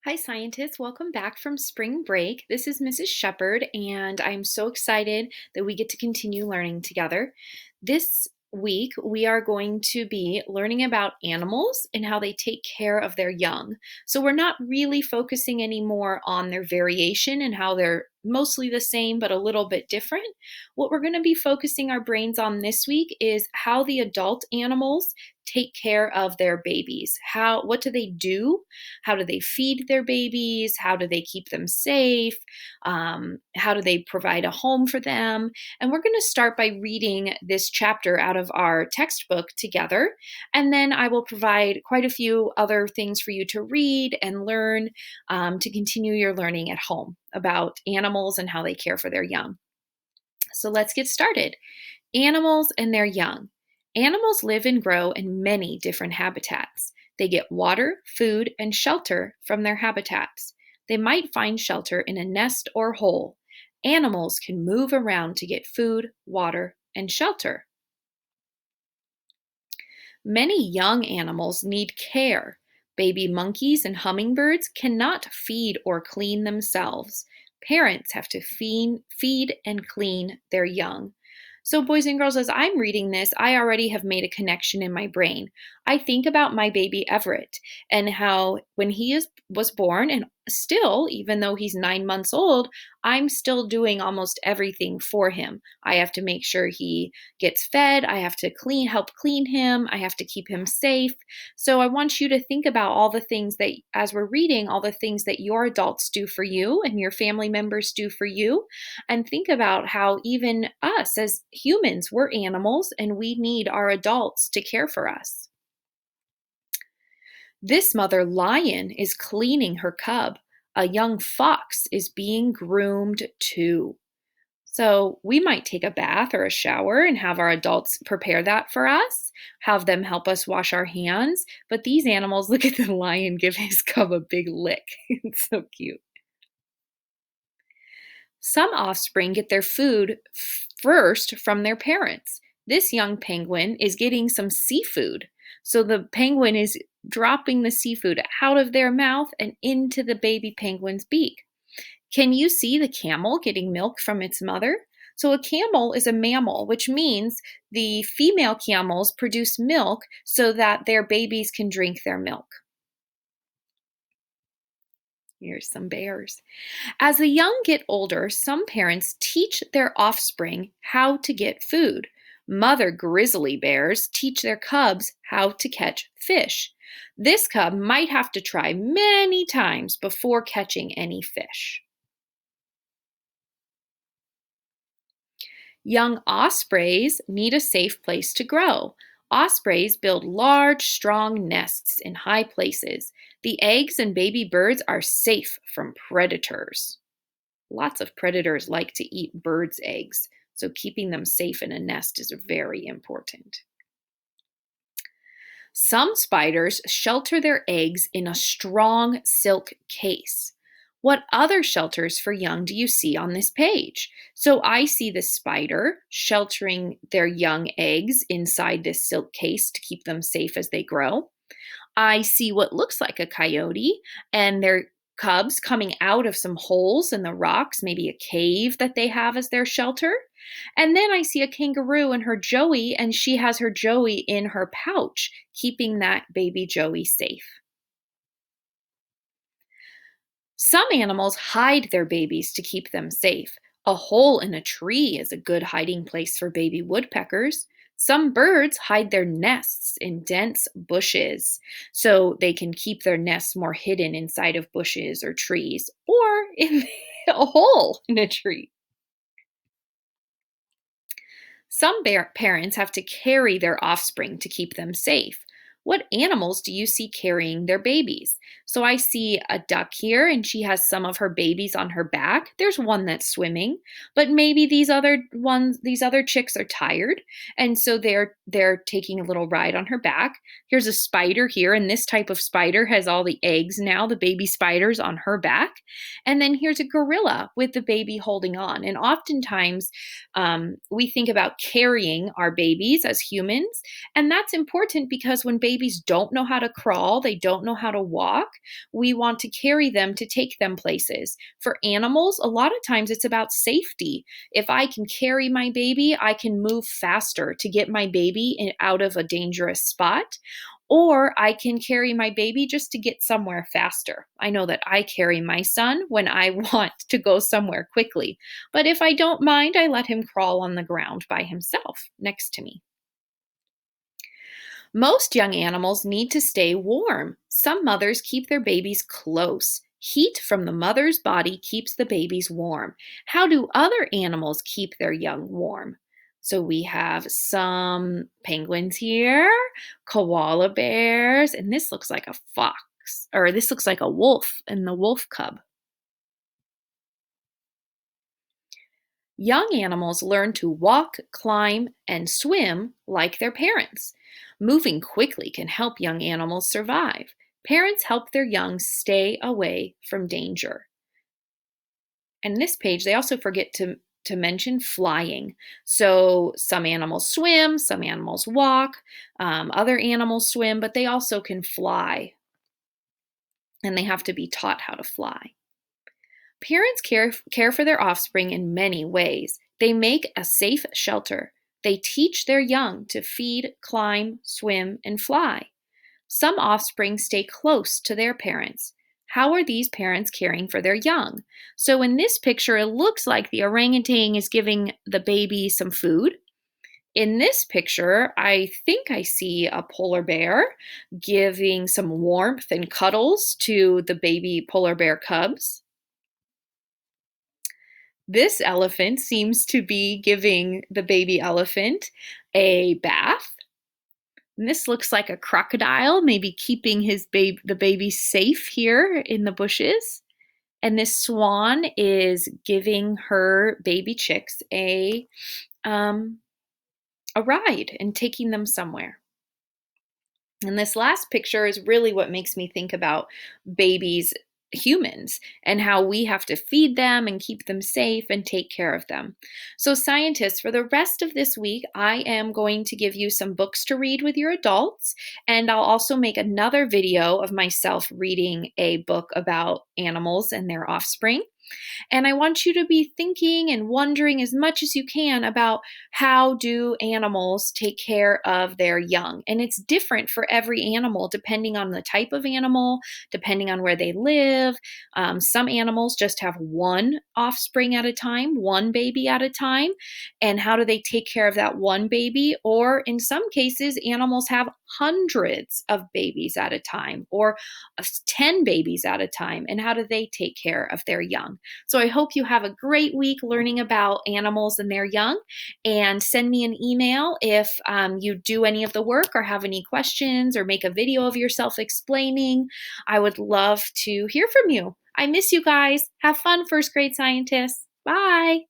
Hi, scientists. Welcome back from spring break. This is Mrs. Shepherd, and I'm so excited that we get to continue learning together. This week, we are going to be learning about animals and how they take care of their young. So, we're not really focusing anymore on their variation and how they're mostly the same but a little bit different. What we're going to be focusing our brains on this week is how the adult animals take care of their babies. What do they do? How do they feed their babies? How do they keep them safe? How do they provide a home for them? And we're going to start by reading this chapter out of our textbook together. And then I will provide quite a few other things for you to read and learn to continue your learning at home about animals and how they care for their young. So let's get started. Animals and their young. Animals live and grow in many different habitats. They get water, food, and shelter from their habitats. They might find shelter in a nest or hole. Animals can move around to get food, water, and shelter. Many young animals need care. Baby monkeys and hummingbirds cannot feed or clean themselves. Parents have to feed and clean their young. So, boys and girls, as I'm reading this, I already have made a connection in my brain. I think about my baby Everett and how when was born, and still, even though he's 9 months old, I'm still doing almost everything for him. I have to make sure he gets fed. I have to help clean him. I have to keep him safe. So I want you to think about all the things that, as we're reading, all the things that your adults do for you and your family members do for you. And think about how even us as humans, we're animals and we need our adults to care for us. This mother lion is cleaning her cub. A young fox is being groomed too. So we might take a bath or a shower and have our adults prepare that for us, have them help us wash our hands. But these animals, look at the lion give his cub a big lick. It's so cute. Some offspring get their food first from their parents. This young penguin is getting some seafood. So the penguin is dropping the seafood out of their mouth and into the baby penguin's beak. Can you see the camel getting milk from its mother? So, a camel is a mammal, which means the female camels produce milk so that their babies can drink their milk. Here's some bears. As the young get older, some parents teach their offspring how to get food. Mother grizzly bears teach their cubs how to catch fish. This cub might have to try many times before catching any fish. Young ospreys need a safe place to grow. Ospreys build large, strong nests in high places. The eggs and baby birds are safe from predators. Lots of predators like to eat birds' eggs, so keeping them safe in a nest is very important. Some spiders shelter their eggs in a strong silk case. What other shelters for young do you see on this page? So I see the spider sheltering their young eggs inside this silk case to keep them safe as they grow. I see what looks like a coyote and their cubs coming out of some holes in the rocks, maybe a cave that they have as their shelter. And then I see a kangaroo and her joey, and she has her joey in her pouch, keeping that baby joey safe. Some animals hide their babies to keep them safe. A hole in a tree is a good hiding place for baby woodpeckers. Some birds hide their nests in dense bushes so they can keep their nests more hidden inside of bushes or trees or in a hole in a tree. Some parents have to carry their offspring to keep them safe. What animals do you see carrying their babies? So I see a duck here and she has some of her babies on her back. There's one that's swimming, but maybe these other chicks are tired and so they're taking a little ride on her back. Here's a spider here and this type of spider has all the eggs now, the baby spiders on her back. And then here's a gorilla with the baby holding on. And oftentimes we think about carrying our babies as humans. And that's important because when babies don't know how to crawl, they don't know how to walk, we want to carry them to take them places. For animals, a lot of times it's about safety. If I can carry my baby, I can move faster to get my baby out of a dangerous spot. Or I can carry my baby just to get somewhere faster. I know that I carry my son when I want to go somewhere quickly. But if I don't mind, I let him crawl on the ground by himself next to me. Most young animals need to stay warm. Some mothers keep their babies close. Heat from the mother's body keeps the babies warm. How do other animals keep their young warm? So we have some penguins here, koala bears, and this looks like a fox, or this looks like a wolf and the wolf cub. Young animals learn to walk, climb, and swim like their parents. Moving quickly can help young animals survive. Parents help their young stay away from danger. And this page, they also forget to mention flying. So some animals swim, some animals walk, other animals swim, but they also can fly, and they have to be taught how to fly. Parents care for their offspring in many ways. They make a safe shelter. They teach their young to feed, climb, swim, and fly. Some offspring stay close to their parents. How are these parents caring for their young? So in this picture, it looks like the orangutan is giving the baby some food. In this picture, I think I see a polar bear giving some warmth and cuddles to the baby polar bear cubs. This elephant seems to be giving the baby elephant a bath. And this looks like a crocodile, maybe keeping the baby safe here in the bushes. And this swan is giving her baby chicks a ride and taking them somewhere. And this last picture is really what makes me think about babies, humans, and how we have to feed them and keep them safe and take care of them. So, scientists, for the rest of this week, I am going to give you some books to read with your adults, and I'll also make another video of myself reading a book about animals and their offspring. And I want you to be thinking and wondering as much as you can about how do animals take care of their young. And it's different for every animal depending on the type of animal, depending on where they live. Some animals just have one offspring at a time, one baby at a time. And how do they take care of that one baby? Or in some cases, animals have hundreds of babies at a time or 10 babies at a time. And how do they take care of their young? So I hope you have a great week learning about animals and their young. And send me an email if you do any of the work or have any questions or make a video of yourself explaining. I would love to hear from you. I miss you guys. Have fun, first grade scientists. Bye.